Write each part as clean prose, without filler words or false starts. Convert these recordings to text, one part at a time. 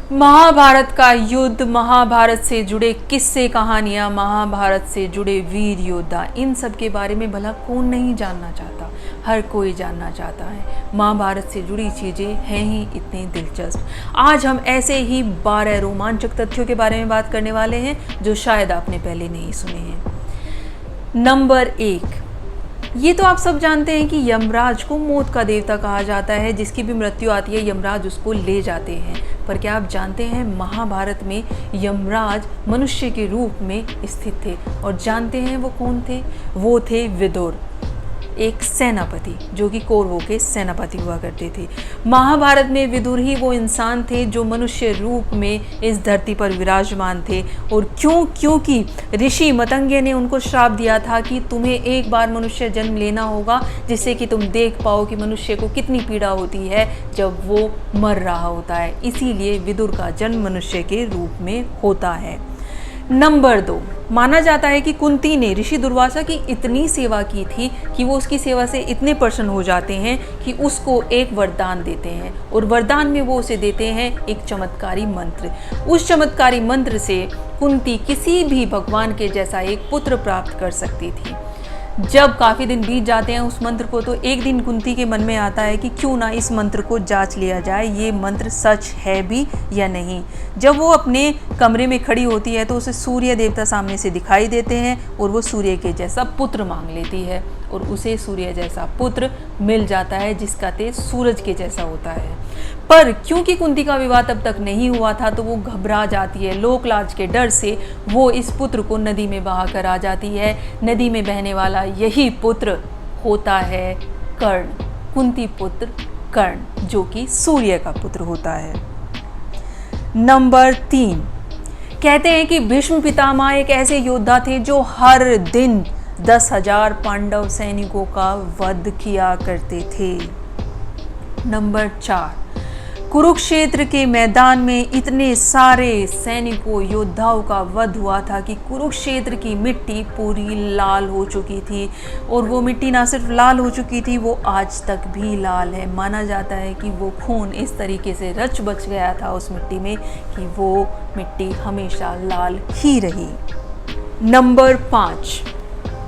महाभारत का युद्ध, महाभारत से जुड़े किस्से कहानियाँ, महाभारत से जुड़े वीर योद्धा, इन सब के बारे में भला कौन नहीं जानना चाहता। हर कोई जानना चाहता है। महाभारत से जुड़ी चीज़ें हैं ही इतनी दिलचस्प। आज हम ऐसे ही 12 रोमांचक तथ्यों के बारे में बात करने वाले हैं जो शायद आपने पहले नहीं सुने हैं। नंबर 1, ये तो आप सब जानते हैं कि यमराज को मौत का देवता कहा जाता है। जिसकी भी मृत्यु आती है यमराज उसको ले जाते हैं। पर क्या आप जानते हैं महाभारत में यमराज मनुष्य के रूप में स्थित थे। और जानते हैं वो कौन थे? वो थे विदुर, एक सेनापति जो कि कौरवों के सेनापति हुआ करते थे। महाभारत में विदुर ही वो इंसान थे जो मनुष्य रूप में इस धरती पर विराजमान थे। और क्योंकि ऋषि मतंगे ने उनको श्राप दिया था कि तुम्हें एक बार मनुष्य जन्म लेना होगा जिससे कि तुम देख पाओ कि मनुष्य को कितनी पीड़ा होती है जब वो मर रहा होता है। इसीलिए विदुर का जन्म मनुष्य के रूप में होता है। नंबर 2, माना जाता है कि कुंती ने ऋषि दुर्वासा की इतनी सेवा की थी कि वो उसकी सेवा से इतने प्रसन्न हो जाते हैं कि उसको एक वरदान देते हैं। और वरदान में वो उसे देते हैं एक चमत्कारी मंत्र। उस चमत्कारी मंत्र से कुंती किसी भी भगवान के जैसा एक पुत्र प्राप्त कर सकती थी। जब काफ़ी दिन बीत जाते हैं उस मंत्र को, तो एक दिन कुंती के मन में आता है कि क्यों ना इस मंत्र को जांच लिया जाए, ये मंत्र सच है भी या नहीं। जब वो अपने कमरे में खड़ी होती है तो उसे सूर्य देवता सामने से दिखाई देते हैं और वो सूर्य के जैसा पुत्र मांग लेती है और उसे सूर्य जैसा पुत्र मिल जाता है जिसका तेज सूरज के जैसा होता है। पर क्योंकि कुंती का विवाह तब तक नहीं हुआ था तो वो घबरा जाती है। लोक लाज के डर से वो इस पुत्र को नदी में बहा कर आ जाती है। नदी में बहने वाला यही पुत्र होता है कर्ण, कुंती पुत्र कर्ण, जो कि सूर्य का पुत्र होता है। नंबर 3, कहते हैं कि भीष्म पितामह एक ऐसे योद्धा थे जो हर दिन 10,000 पांडव सैनिकों का वध किया करते थे। नंबर 4, कुरुक्षेत्र के मैदान में इतने सारे सैनिकों योद्धाओं का वध हुआ था कि कुरुक्षेत्र की मिट्टी पूरी लाल हो चुकी थी। और वो मिट्टी ना सिर्फ लाल हो चुकी थी, वो आज तक भी लाल है। माना जाता है कि वो खून इस तरीके से रच बच गया था उस मिट्टी में कि वो मिट्टी हमेशा लाल ही रही। नंबर 5,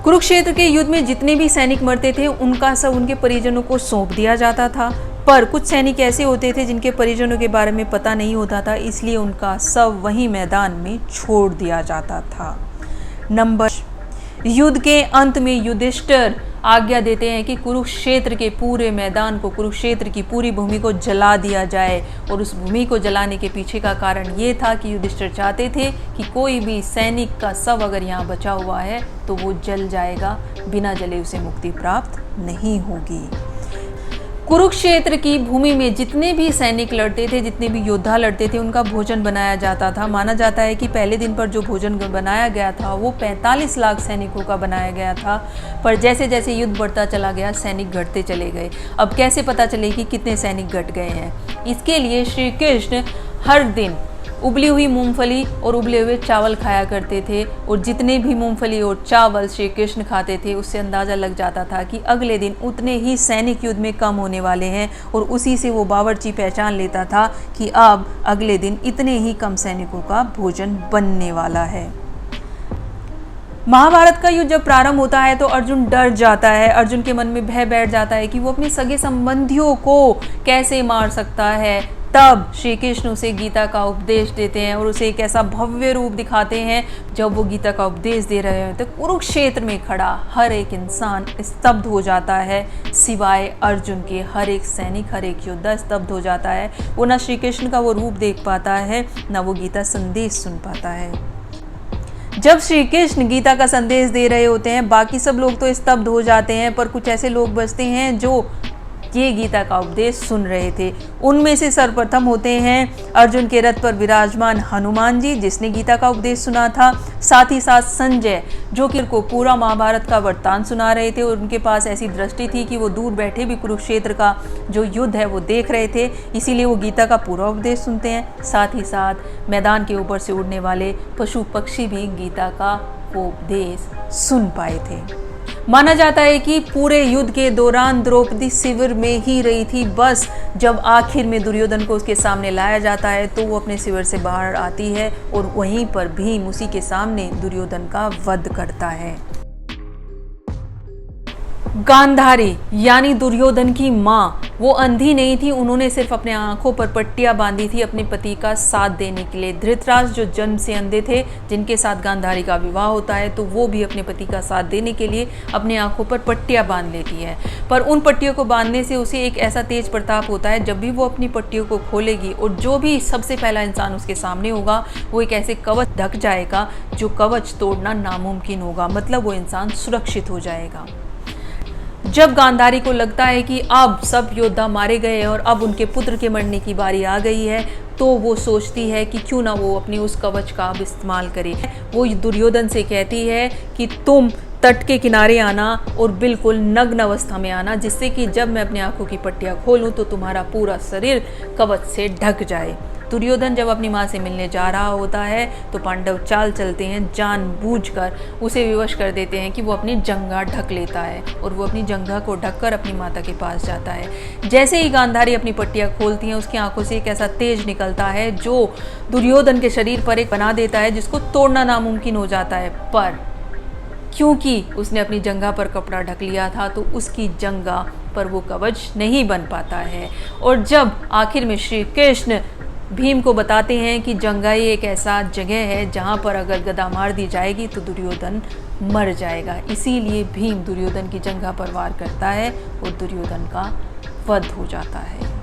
कुरुक्षेत्र के युद्ध में जितने भी सैनिक मरते थे उनका सब उनके परिजनों को सौंप दिया जाता था। पर कुछ सैनिक ऐसे होते थे जिनके परिजनों के बारे में पता नहीं होता था, इसलिए उनका शव वहीं मैदान में छोड़ दिया जाता था। नंबर, युद्ध के अंत में युधिष्ठिर आज्ञा देते हैं कि कुरुक्षेत्र के पूरे मैदान को, कुरुक्षेत्र की पूरी भूमि को जला दिया जाए। और उस भूमि को जलाने के पीछे का कारण ये था कि युधिष्ठिर चाहते थे कि कोई भी सैनिक का शव अगर यहाँ बचा हुआ है तो वो जल जाएगा, बिना जले उसे मुक्ति प्राप्त नहीं होगी। कुरुक्षेत्र की भूमि में जितने भी सैनिक लड़ते थे, जितने भी योद्धा लड़ते थे, उनका भोजन बनाया जाता था। माना जाता है कि पहले दिन पर जो भोजन बनाया गया था वो 45 लाख सैनिकों का बनाया गया था। पर जैसे जैसे युद्ध बढ़ता चला गया सैनिक घटते चले गए। अब कैसे पता चले कि कितने सैनिक घट गए हैं? इसके लिए श्री कृष्ण हर दिन उबली हुई मूंगफली और उबले हुए चावल खाया करते थे। और जितने भी मूंगफली और चावल श्री कृष्ण खाते थे उससे अंदाज़ा लग जाता था कि अगले दिन उतने ही सैनिक युद्ध में कम होने वाले हैं। और उसी से वो बावर्ची पहचान लेता था कि अब अगले दिन इतने ही कम सैनिकों का भोजन बनने वाला है। महाभारत का युद्ध जब प्रारंभ होता है तो अर्जुन डर जाता है। अर्जुन के मन में भय बैठ जाता है कि वो अपने सगे संबंधियों को कैसे मार सकता है। तब श्री कृष्ण उसे गीता का उपदेश देते हैं और उसे एक ऐसा भव्य रूप दिखाते हैं। जब वो गीता का उपदेश दे रहे हैं तो कुरुक्षेत्र में खड़ा हर एक इंसान स्तब्ध हो जाता है, सिवाय अर्जुन के। हर एक सैनिक, हर एक योद्धा स्तब्ध हो जाता है। वो ना श्री कृष्ण का वो रूप देख पाता है, ना वो गीता संदेश सुन पाता है। जब श्री कृष्ण गीता का संदेश दे रहे होते हैं बाकी सब लोग तो स्तब्ध हो जाते हैं, पर कुछ ऐसे लोग बचते हैं जो ये गीता का उपदेश सुन रहे थे। उनमें से सर्वप्रथम होते हैं अर्जुन के रथ पर विराजमान हनुमान जी, जिसने गीता का उपदेश सुना था। साथ ही साथ संजय, जो कि को पूरा महाभारत का वृत्तांत सुना रहे थे। और उनके पास ऐसी दृष्टि थी कि वो दूर बैठे भी कुरुक्षेत्र का जो युद्ध है वो देख रहे थे, इसीलिए वो गीता का पूरा उपदेश सुनते हैं। साथ ही साथ मैदान के ऊपर से उड़ने वाले पशु पक्षी भी गीता का उपदेश सुन पाए थे। माना जाता है कि पूरे युद्ध के दौरान द्रौपदी शिविर में ही रही थी। बस जब आखिर में दुर्योधन को उसके सामने लाया जाता है तो वो अपने शिविर से बाहर आती है और वहीं पर भीम उसी के सामने दुर्योधन का वध करता है। गांधारी यानी दुर्योधन की माँ, वो अंधी नहीं थी, उन्होंने सिर्फ अपने आंखों पर पट्टियां बांधी थी अपने पति का साथ देने के लिए। धृतराष्ट्र जो जन्म से अंधे थे, जिनके साथ गांधारी का विवाह होता है, तो वो भी अपने पति का साथ देने के लिए अपने आंखों पर पट्टियां बांध लेती है। पर उन पट्टियों को बांधने से उसे एक ऐसा तेज प्रताप होता है, जब भी वो अपनी पट्टियों को खोलेगी और जो भी सबसे पहला इंसान उसके सामने होगा वो एक ऐसे कवच ढक जाएगा जो कवच तोड़ना नामुमकिन होगा, मतलब वो इंसान सुरक्षित हो जाएगा। जब गांधारी को लगता है कि अब सब योद्धा मारे गए और अब उनके पुत्र के मरने की बारी आ गई है, तो वो सोचती है कि क्यों ना वो अपनी उस कवच का अब इस्तेमाल करे। वो दुर्योधन से कहती है कि तुम तट के किनारे आना और बिल्कुल नग्न अवस्था में आना, जिससे कि जब मैं अपनी आंखों की पट्टियां खोलूं तो तुम्हारा पूरा शरीर कवच से ढक जाए। दुर्योधन जब अपनी माँ से मिलने जा रहा होता है तो पांडव चाल चलते हैं, जानबूझकर उसे विवश कर देते हैं कि वो अपनी जंघा ढक लेता है और वो अपनी जंघा को ढककर अपनी माता के पास जाता है। जैसे ही गांधारी अपनी पट्टियां खोलती हैं, उसकी आंखों से एक ऐसा तेज निकलता है जो दुर्योधन के शरीर पर एक बना देता है, जिसको तोड़ना नामुमकिन हो जाता है। पर क्योंकि उसने अपनी जंघा पर कपड़ा ढक लिया था तो उसकी जंघा पर वो कवच नहीं बन पाता है। और जब आखिर में श्री कृष्ण भीम को बताते हैं कि जंघाई एक ऐसा जगह है जहाँ पर अगर गदा मार दी जाएगी तो दुर्योधन मर जाएगा, इसीलिए भीम दुर्योधन की जंघा पर वार करता है और दुर्योधन का वध हो जाता है।